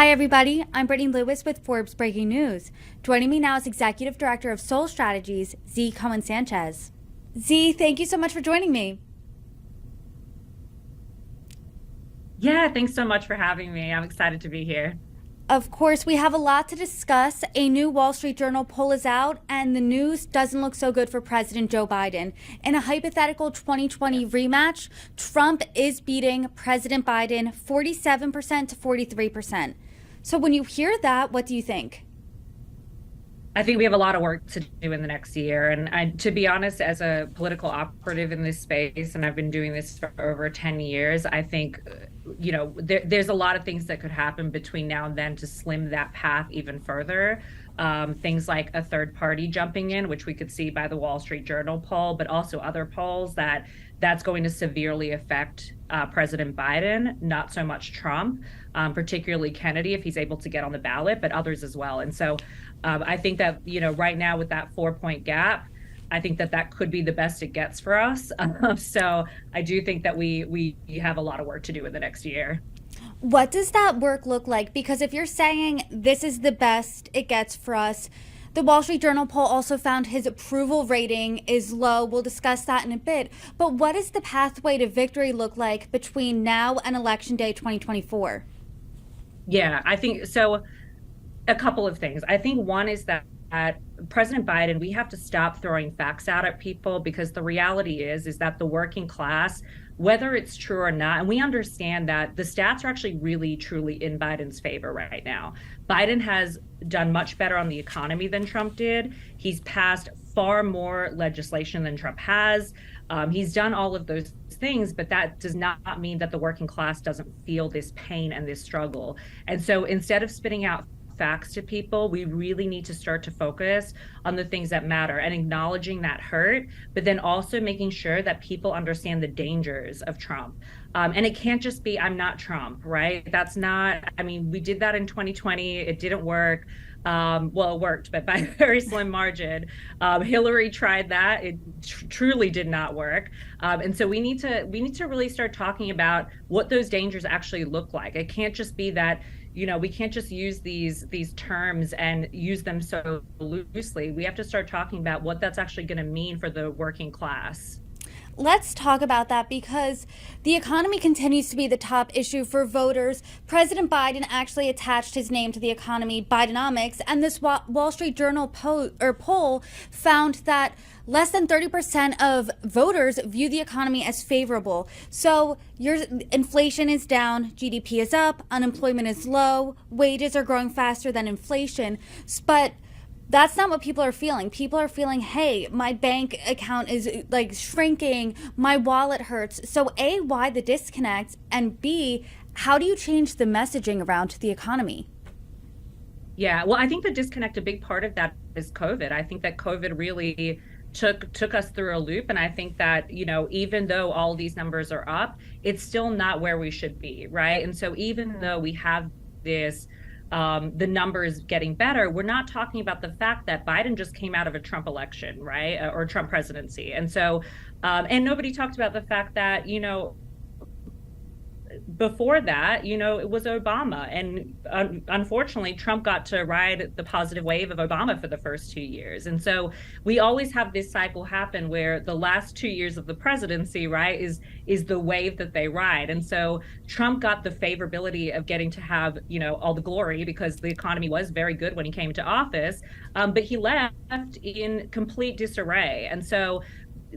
Hi, everybody. I'm Brittany Lewis with Forbes Breaking News. Joining me now is Executive Director of Soul Strategies, Z. Cohen-Sanchez. Z, thank you so much for joining me. Yeah, thanks so much for having me. I'm excited to be here. Of course, we have a lot to discuss. A new Wall Street Journal poll is out, and the news doesn't look so good for President Joe Biden. In a hypothetical 2020 rematch, Trump is beating President Biden 47% to 43%. So when you hear that, what do you think? I think we have a lot of work to do in the next year. And to be honest, as a political operative in this space, and I've been doing this for over 10 years, I think, there's a lot of things that could happen between now and then to slim that path even further. Things like a third party jumping in, which we could see by the Wall Street Journal poll, but also other polls that's going to severely affect President Biden, not so much Trump, particularly Kennedy, if he's able to get on the ballot, but others as well. And so I think that, right now with that 4 point gap, I think that could be the best it gets for us. So I do think that we have a lot of work to do in the next year. What does that work look like? Because if you're saying this is the best it gets for us, the Wall Street Journal poll also found his approval rating is low. We'll discuss that in a bit. But what does the pathway to victory look like between now and Election Day 2024? Yeah, I think so. A couple of things. I think one is that President Biden, we have to stop throwing facts out at people because the reality is that the working class, whether it's true or not, and we understand that the stats are actually really truly in Biden's favor right now. Biden has done much better on the economy than Trump did. He's passed far more legislation than Trump has. He's done all of those things, but that does not mean that the working class doesn't feel this pain and this struggle. And so instead of spitting out facts to people, we really need to start to focus on the things that matter and acknowledging that hurt, but then also making sure that people understand the dangers of Trump. And it can't just be, I'm not Trump, right? That's not, I mean, we did that in 2020. It didn't work. Well, it worked, but by a very slim margin. Hillary tried that. It truly did not work. And so we need to really start talking about what those dangers actually look like. It can't just be that we can't just use these terms and use them so loosely. We have to start talking about what that's actually going to mean for the working class. Let's talk about that because the economy continues to be the top issue for voters. President Biden actually attached his name to the economy, Bidenomics, and this Wall Street Journal poll found that less than 30% of voters view the economy as favorable. So your inflation is down, GDP is up, unemployment is low, wages are growing faster than inflation, but that's not what people are feeling. People are feeling, hey, my bank account is like shrinking, my wallet hurts. So A, why the disconnect? And B, how do you change the messaging around the economy? Yeah, well, I think the disconnect, a big part of that is COVID. I think that COVID really took us through a loop. And I think that, even though all these numbers are up, it's still not where we should be, right? And so even though we have this the numbers getting better, we're not talking about the fact that Biden just came out of a Trump election, right? Or Trump presidency. And so, and nobody talked about the fact that, before that, it was Obama. And unfortunately, Trump got to ride the positive wave of Obama for the first 2 years. And so we always have this cycle happen where the last 2 years of the presidency, right, is the wave that they ride. And so Trump got the favorability of getting to have, all the glory because the economy was very good when he came to office. But he left in complete disarray. And so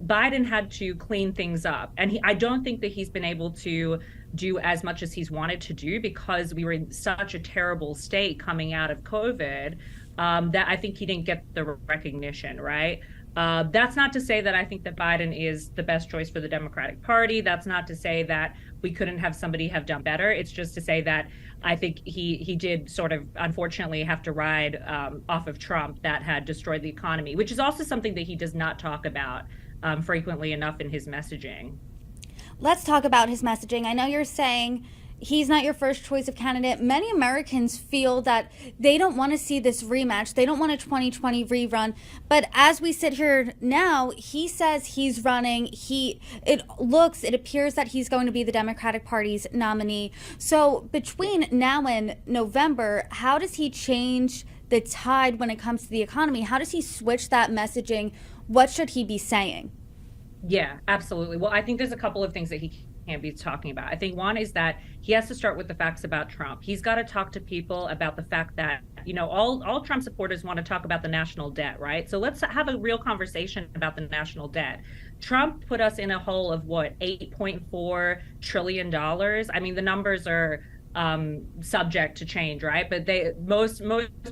Biden had to clean things up. And I don't think that he's been able to do as much as he's wanted to do because we were in such a terrible state coming out of COVID that I think he didn't get the recognition, right? That's not to say that I think that Biden is the best choice for the Democratic Party. That's not to say that we couldn't have somebody have done better. It's just to say that I think he did sort of unfortunately have to ride off of Trump that had destroyed the economy, which is also something that he does not talk about frequently enough in his messaging. Let's talk about his messaging. I know you're saying he's not your first choice of candidate. Many Americans feel that they don't want to see this rematch. They don't want a 2020 rerun. But as we sit here now, he says he's running. It appears that he's going to be the Democratic Party's nominee. So between now and November, how does he change the tide when it comes to the economy? How does he switch that messaging? What should he be saying? Yeah, absolutely. Well, I think there's a couple of things that he can't be talking about. I think one is that he has to start with the facts about Trump. He's got to talk to people about the fact that, all Trump supporters want to talk about the national debt, right? So let's have a real conversation about the national debt. Trump put us in a hole of what, $8.4 trillion. I mean, the numbers are subject to change, right? But most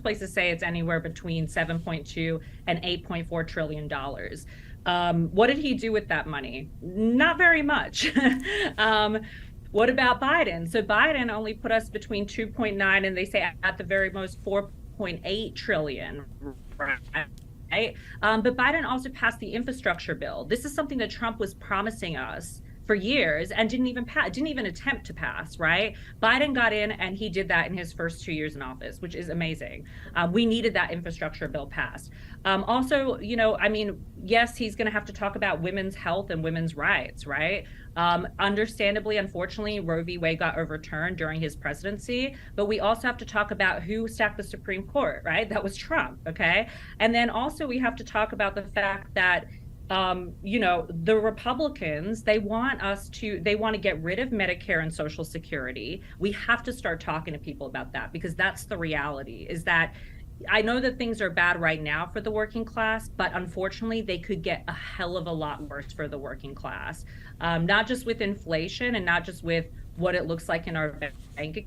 places say it's anywhere between 7.2 and 8.4 trillion dollars. What did he do with that money? Not very much. What about Biden? So Biden only put us between 2.9 and they say at the very most 4.8 trillion, right? But Biden also passed the infrastructure bill. This is something that Trump was promising us for years and didn't even attempt to pass, right? Biden got in and he did that in his first 2 years in office, which is amazing. We needed that infrastructure bill passed. Also, yes, he's going to have to talk about women's health and women's rights, right? Understandably, unfortunately, Roe v. Wade got overturned during his presidency, but we also have to talk about who stacked the Supreme Court, right? That was Trump, okay? And then also we have to talk about the fact that the Republicans, they want to get rid of Medicare and Social Security. We have to start talking to people about that because that's the reality, is that I know that things are bad right now for the working class, but unfortunately they could get a hell of a lot worse for the working class. Not just with inflation and not just with what it looks like in our bank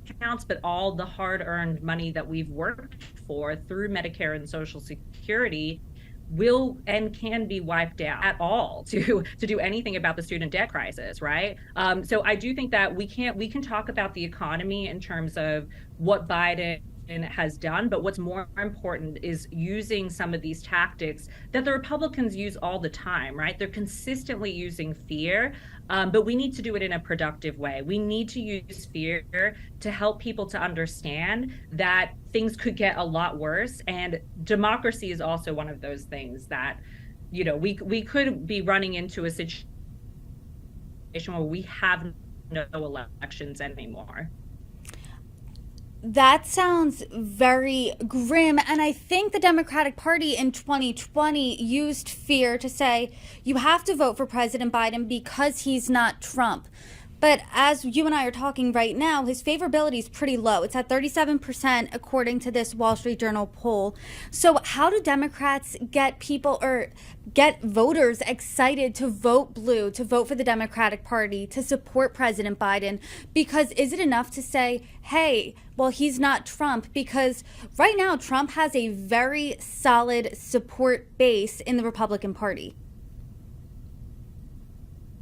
accounts, but all the hard-earned money that we've worked for through Medicare and Social Security will and can be wiped out at all to do anything about the student debt crisis, right? So I do think that we can talk about the economy in terms of what Biden has done, but what's more important is using some of these tactics that the Republicans use all the time, right? They're consistently using fear, but we need to do it in a productive way. We need to use fear to help people to understand that things could get a lot worse, and democracy is also one of those things that, we could be running into a situation where we have no elections anymore. That sounds very grim. And I think the Democratic Party in 2020 used fear to say, you have to vote for President Biden because he's not Trump. But as you and I are talking right now, his favorability is pretty low. It's at 37% according to this Wall Street Journal poll. So how do Democrats get people or get voters excited to vote blue, to vote for the Democratic Party, to support President Biden? Because is it enough to say, hey, well, he's not Trump? Because right now, Trump has a very solid support base in the Republican Party.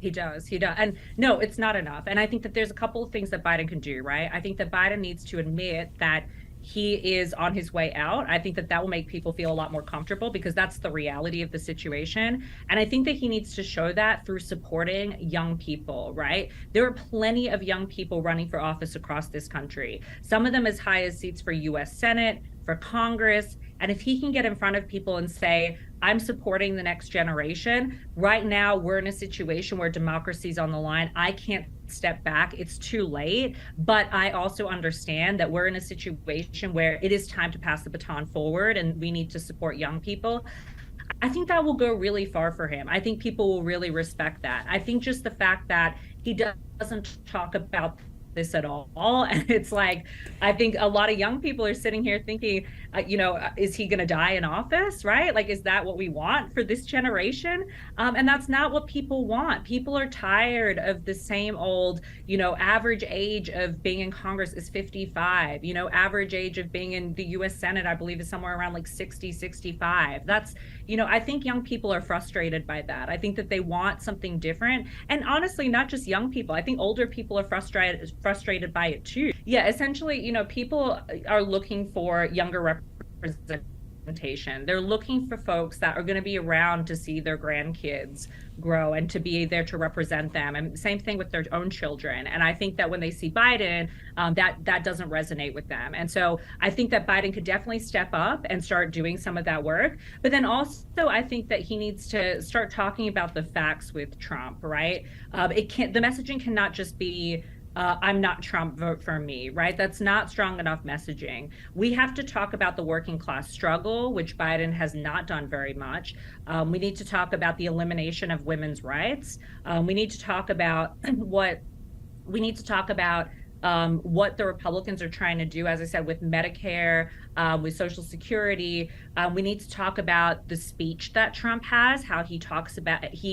He does. And no, it's not enough. And I think that there's a couple of things that Biden can do, right? I think that Biden needs to admit that he is on his way out. I think that will make people feel a lot more comfortable because that's the reality of the situation. And I think that he needs to show that through supporting young people, right? There are plenty of young people running for office across this country, some of them as high as seats for US Senate, for Congress. And if he can get in front of people and say, I'm supporting the next generation. Right now, we're in a situation where democracy's on the line. I can't step back. It's too late. But I also understand that we're in a situation where it is time to pass the baton forward and we need to support young people. I think that will go really far for him. I think people will really respect that. I think just the fact that he doesn't talk about this at all. And it's like, I think a lot of young people are sitting here thinking, is he going to die in office, right? Like, is that what we want for this generation? And that's not what people want. People are tired of the same old, average age of being in Congress is 55, average age of being in the US Senate, I believe is somewhere around like 60, 65. That's, I think young people are frustrated by that. I think that they want something different. And honestly, not just young people. I think older people are frustrated by it too. Yeah, essentially, people are looking for younger representation representation. They're looking for folks that are going to be around to see their grandkids grow and to be there to represent them. And same thing with their own children. And I think that when they see Biden, that doesn't resonate with them. And so I think that Biden could definitely step up and start doing some of that work. But then also, I think that he needs to start talking about the facts with Trump, right? The messaging cannot just be I'm not Trump, vote for me, right? That's not strong enough messaging. We have to talk about the working class struggle, which Biden has not done very much. We need to talk about the elimination of women's rights. We need to talk about what the Republicans are trying to do, as I said, with Medicare, with Social Security. We need to talk about the speech that Trump has, how he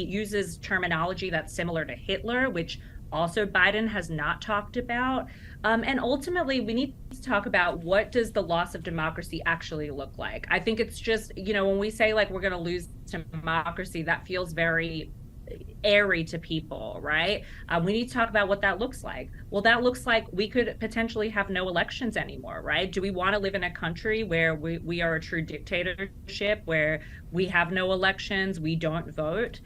uses terminology that's similar to Hitler, which also Biden has not talked about. And ultimately, we need to talk about what does the loss of democracy actually look like. I think it's just, when we say like we're going to lose democracy, that feels very airy to people, right? We need to talk about what that looks like. Well, that looks like we could potentially have no elections anymore, right? Do we want to live in a country where we are a true dictatorship, where we have no elections, we don't vote?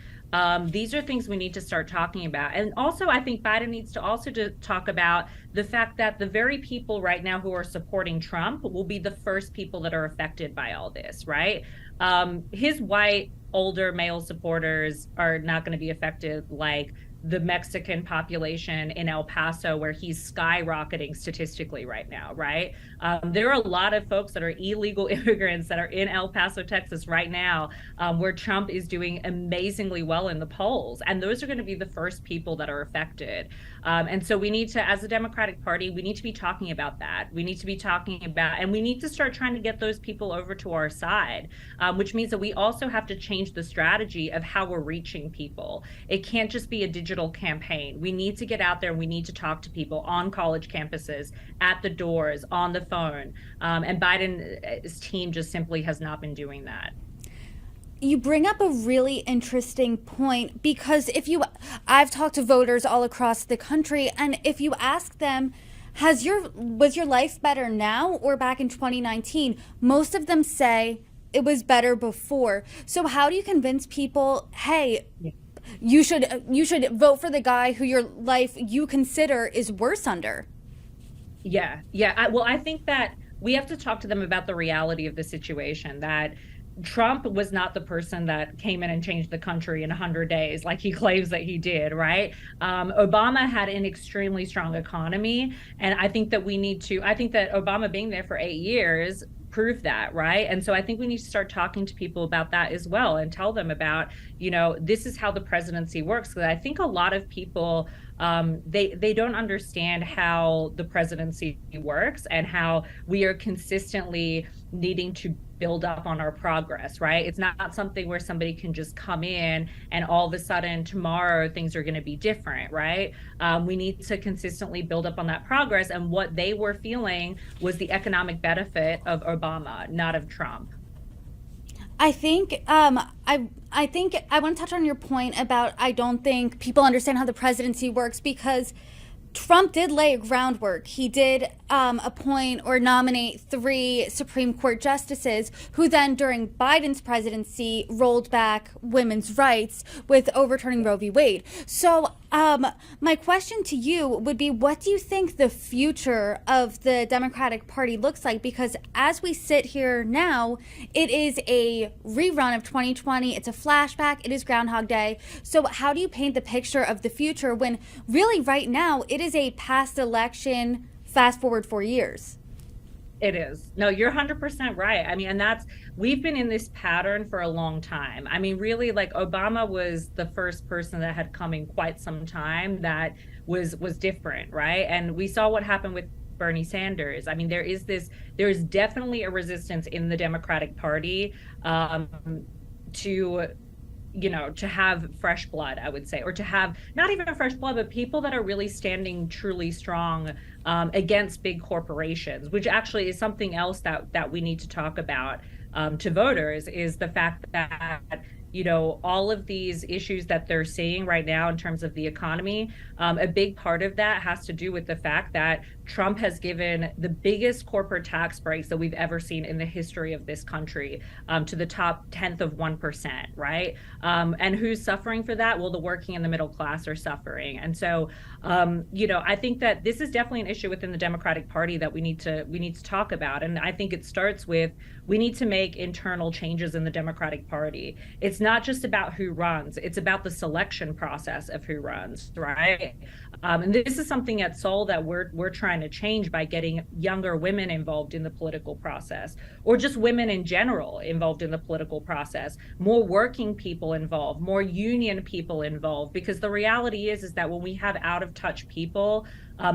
These are things we need to start talking about. And also, I think Biden needs to also talk about the fact that the very people right now who are supporting Trump will be the first people that are affected by all this, right? His white, older male supporters are not going to be affected like the Mexican population in El Paso, where he's skyrocketing statistically right now, right? There are a lot of folks that are illegal immigrants that are in El Paso, Texas right now, where Trump is doing amazingly well in the polls. And those are going to be the first people that are affected. And so we need to, as a Democratic Party, we need to be talking about that. We need to be talking about, and we need to start trying to get those people over to our side, which means that we also have to change the strategy of how we're reaching people. It can't just be a digital campaign. We need to get out there and we need to talk to people on college campuses, at the doors, on the phone. And Biden's team just simply has not been doing that. You bring up a really interesting point because I've talked to voters all across the country, and if you ask them, was your life better now or back in 2019? Most of them say it was better before. So how do you convince people, hey, you should vote for the guy who your life you consider is worse under? Yeah. I think that we have to talk to them about the reality of the situation, that Trump was not the person that came in and changed the country in 100 days like he claims that he did, right? Obama had an extremely strong economy. And I think that Obama being there for 8 years proved that, right? And so I think we need to start talking to people about that as well and tell them about, this is how the presidency works. Because I think a lot of people, they don't understand how the presidency works and how we are consistently needing to build up on our progress, right? It's not something where somebody can just come in and all of a sudden tomorrow things are going to be different, right? We need to consistently build up on that progress. And what they were feeling was the economic benefit of Obama, not of Trump. I think I think I want to touch on your point about I don't think people understand how the presidency works because Trump did lay groundwork. He did appoint or nominate 3 Supreme Court justices who then, during Biden's presidency, rolled back women's rights with overturning Roe v. Wade. So my question to you would be, what do you think the future of the Democratic Party looks like? Because as we sit here now, it is a rerun of 2020. It's a flashback. It is Groundhog Day. So how do you paint the picture of the future when really right now it is a past election, fast forward 4 years? It is. No, you're 100% right. I mean, and we've been in this pattern for a long time. I mean, really, like Obama was the first person that had come in quite some time that was different, right? And we saw what happened with Bernie Sanders. I mean, there is definitely a resistance in the Democratic Party to have fresh blood, I would say, or to have not even fresh blood, but people that are really standing truly strong against big corporations, which actually is something else that we need to talk about to voters, is the fact that all of these issues that they're seeing right now in terms of the economy, a big part of that has to do with the fact that Trump has given the biggest corporate tax breaks that we've ever seen in the history of this country, to the top 10th of 1%, right? And who's suffering for that? Well, the working and the middle class are suffering. And so, I think that this is definitely an issue within the Democratic Party that we need to talk about. And I think it starts with, we need to make internal changes in the Democratic Party. It's not just about who runs, it's about the selection process of who runs, right? And this is something at Soul that we're trying to change by getting younger women involved in the political process, or just women in general involved in the political process, more working people involved, more union people involved. Because the reality is that when we have out of touch people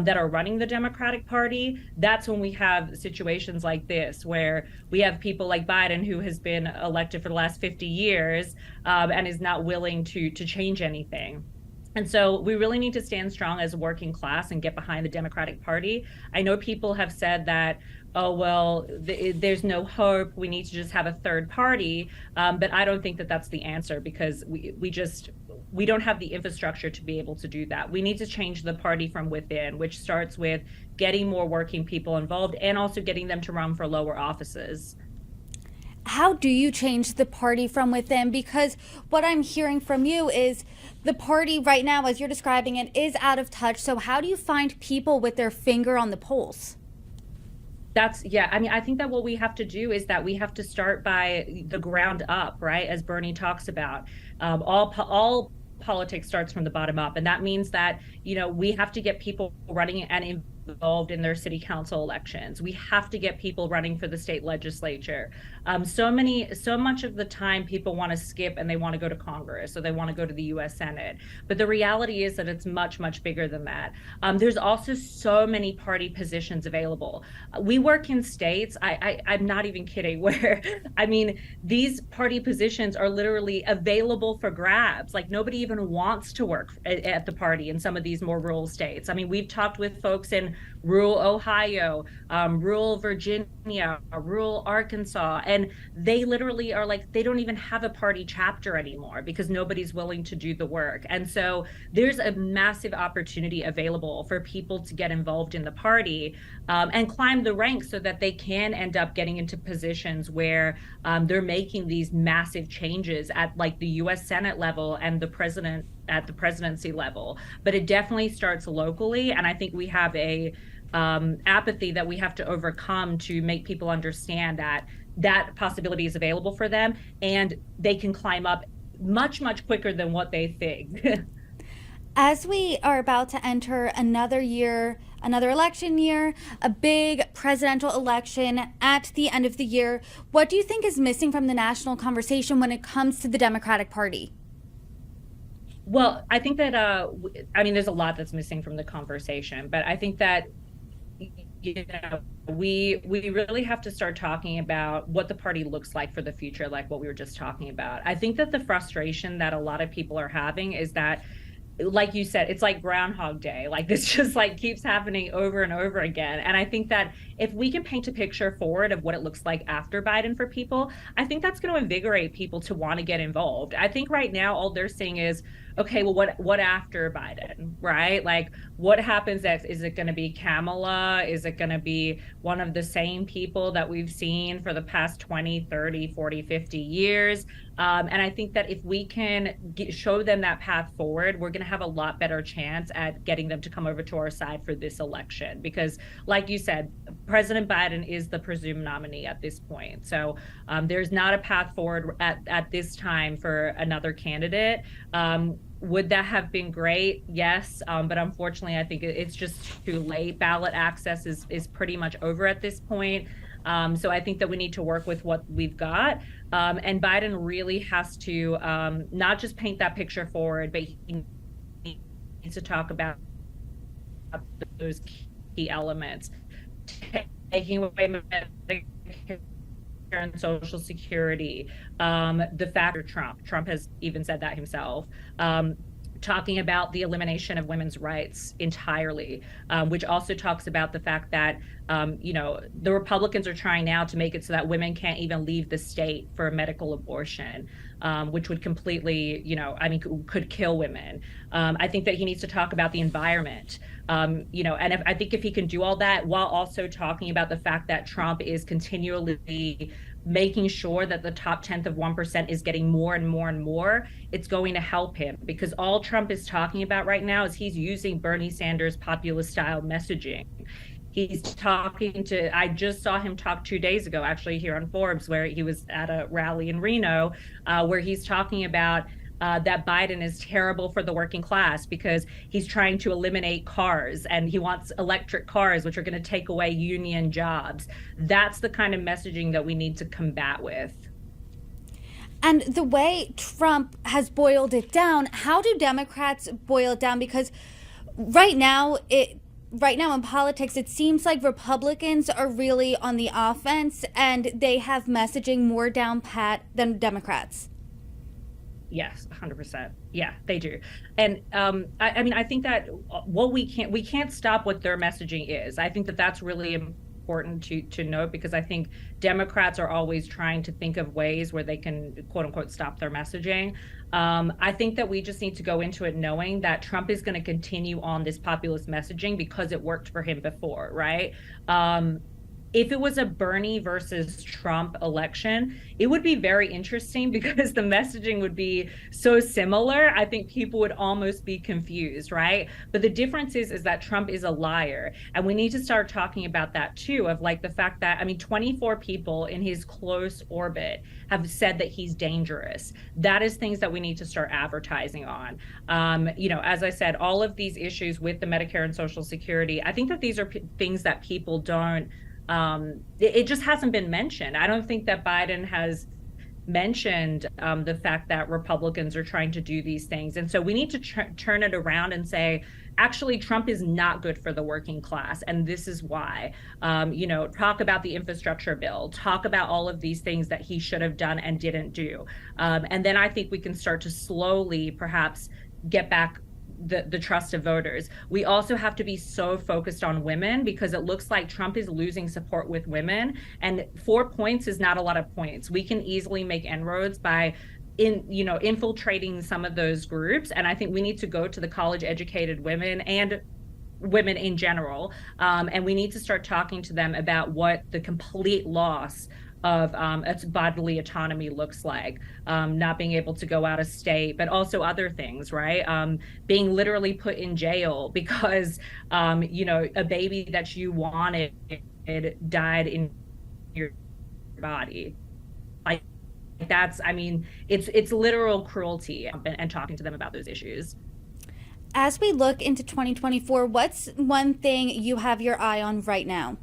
that are running the Democratic Party, that's when we have situations like this, where we have people like Biden, who has been elected for the last 50 years and is not willing to change anything. And so we really need to stand strong as a working class and get behind the Democratic Party. I know people have said that, oh, well, there's no hope, we need to just have a third party. But I don't think that that's the answer, because we don't have the infrastructure to be able to do that. We need to change the party from within, which starts with getting more working people involved and also getting them to run for lower offices. How do you change the party from within? Because what I'm hearing from you is the party right now, as you're describing it, is out of touch. So how do you find people with their finger on the pulse? Yeah, I mean, I think that what we have to do is that we have to start by the ground up, right? As Bernie talks about, all politics starts from the bottom up, and that means that we have to get people running and involved in their city council elections. We have to get people running for the state legislature. So much of the time, people want to skip and they want to go to Congress, or they want to go to the U.S. Senate. But the reality is that it's much, much bigger than that. There's also so many party positions available. We work in states, I'm not even kidding, where, I mean, these party positions are literally available for grabs. Like, nobody even wants to work at the party in some of these more rural states. I mean, we've talked with folks in rural Ohio, rural Virginia, rural Arkansas, and they literally are like, they don't even have a party chapter anymore because nobody's willing to do the work. And so there's a massive opportunity available for people to get involved in the party and climb the ranks, so that they can end up getting into positions where they're making these massive changes at like the U.S. Senate level and at the presidency level. But it definitely starts locally, and I think we have a apathy that we have to overcome to make people understand that that possibility is available for them, and they can climb up much, much quicker than what they think. As we are about to enter another year, another election year, a big presidential election at the end of the year, what do you think is missing from the national conversation when it comes to the Democratic Party? Well, I think that I mean, there's a lot that's missing from the conversation, but I think that we really have to start talking about what the party looks like for the future, like what we were just talking about. I think that the frustration that a lot of people are having is that, like you said, it's like Groundhog Day. Like, this just like keeps happening over and over again. And I think that if we can paint a picture forward of what it looks like after Biden for people, I think that's going to invigorate people to want to get involved. I think right now all they're saying is, okay, well, what after Biden, right? Like, what happens next? Is it going to be Kamala? Is it going to be one of the same people that we've seen for the past 20, 30, 40, 50 years? And I think that if we can show them that path forward, we're going to have a lot better chance at getting them to come over to our side for this election. Because, like you said, President Biden is the presumed nominee at this point. So there's not a path forward at this time for another candidate. Would that have been great? Yes. But unfortunately, I think it's just too late. Ballot access is pretty much over at this point. So I think that we need to work with what we've got. And Biden really has to not just paint that picture forward, but he needs to talk about those key elements. Taking away Medicare and Social Security, the fact that Trump has even said that himself, talking about the elimination of women's rights entirely, which also talks about the fact that the Republicans are trying now to make it so that women can't even leave the state for a medical abortion, which would completely, could kill women. I think that he needs to talk about the environment, and I think if he can do all that while also talking about the fact that Trump is continually making sure that the top tenth of 1% is getting more and more and more, it's going to help him, because all Trump is talking about right now is he's using Bernie Sanders populist style messaging. He's talking to, I just saw him talk 2 days ago, actually, here on Forbes, where he was at a rally in Reno, where he's talking about that Biden is terrible for the working class because he's trying to eliminate cars and he wants electric cars, which are going to take away union jobs. That's the kind of messaging that we need to combat with. And the way Trump has boiled it down, how do Democrats boil it down? Because right now in politics, it seems like Republicans are really on the offense and they have messaging more down pat than Democrats. Yes, 100%. Yeah, they do. And I think that what we can't stop what their messaging is. I think that that's really important to note, because I think Democrats are always trying to think of ways where they can, quote unquote, stop their messaging. I think that we just need to go into it knowing that Trump is going to continue on this populist messaging because it worked for him before, right? If it was a Bernie versus Trump election, it would be very interesting because the messaging would be so similar. I think people would almost be confused, right? But the difference is that Trump is a liar. And we need to start talking about that too, of like the fact that, 24 people in his close orbit have said that he's dangerous. That is things that we need to start advertising on. As I said, all of these issues with the Medicare and Social Security, I think that these are things that people don't, it just hasn't been mentioned. I don't think that Biden has mentioned the fact that Republicans are trying to do these things. And so we need to turn it around and say, actually, Trump is not good for the working class. And this is why. Talk about the infrastructure bill, talk about all of these things that he should have done and didn't do. And then I think we can start to slowly perhaps get back the trust of voters. We also have to be so focused on women, because it looks like Trump is losing support with women, and 4 points is not a lot of points. We can easily make inroads by infiltrating some of those groups. And I think we need to go to the college educated women and women in general, and we need to start talking to them about what the complete loss of its bodily autonomy looks like, not being able to go out of state, but also other things, right? Being literally put in jail because, a baby that you wanted died in your body. Like that's, it's literal cruelty, and talking to them about those issues. As we look into 2024, what's one thing you have your eye on right now?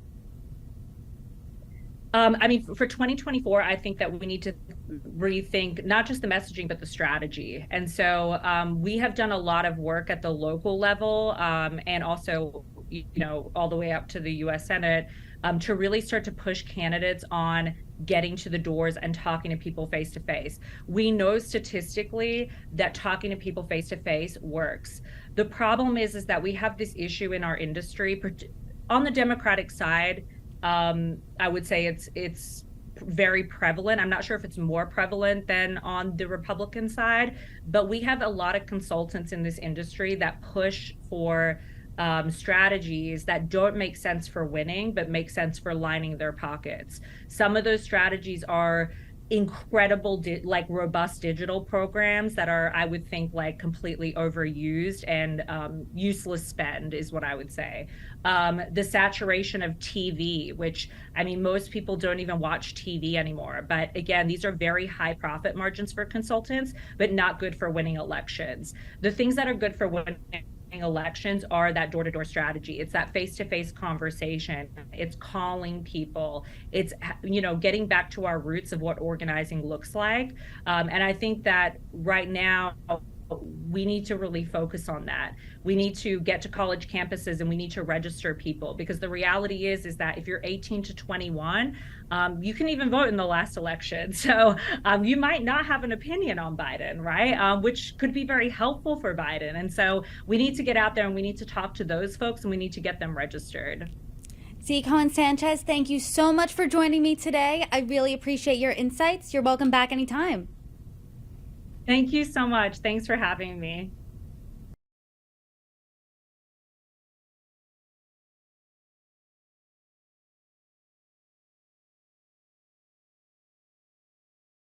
For 2024, I think that we need to rethink not just the messaging, but the strategy. And so we have done a lot of work at the local level, and also, all the way up to the U.S. Senate, to really start to push candidates on getting to the doors and talking to people face to face. We know statistically that talking to people face to face works. The problem is that we have this issue in our industry on the Democratic side. I would say it's very prevalent. I'm not sure if it's more prevalent than on the Republican side, but we have a lot of consultants in this industry that push for strategies that don't make sense for winning, but make sense for lining their pockets. Some of those strategies are incredible, like robust digital programs that are, I would think, like completely overused and useless spend is what I would say. The saturation of TV, which most people don't even watch TV anymore. But again, these are very high profit margins for consultants, but not good for winning elections. The things that are good for winning elections are that door-to-door strategy. It's that face-to-face conversation. It's calling people. It's getting back to our roots of what organizing looks like. And I think that right now we need to really focus on that. We need to get to college campuses and we need to register people, because the reality is that if you're 18 to 21, you can even vote in the last election. So you might not have an opinion on Biden, right? Which could be very helpful for Biden. And so we need to get out there and we need to talk to those folks and we need to get them registered. See, Cohen-Sanchez, thank you so much for joining me today. I really appreciate your insights. You're welcome back anytime. Thank you so much. Thanks for having me.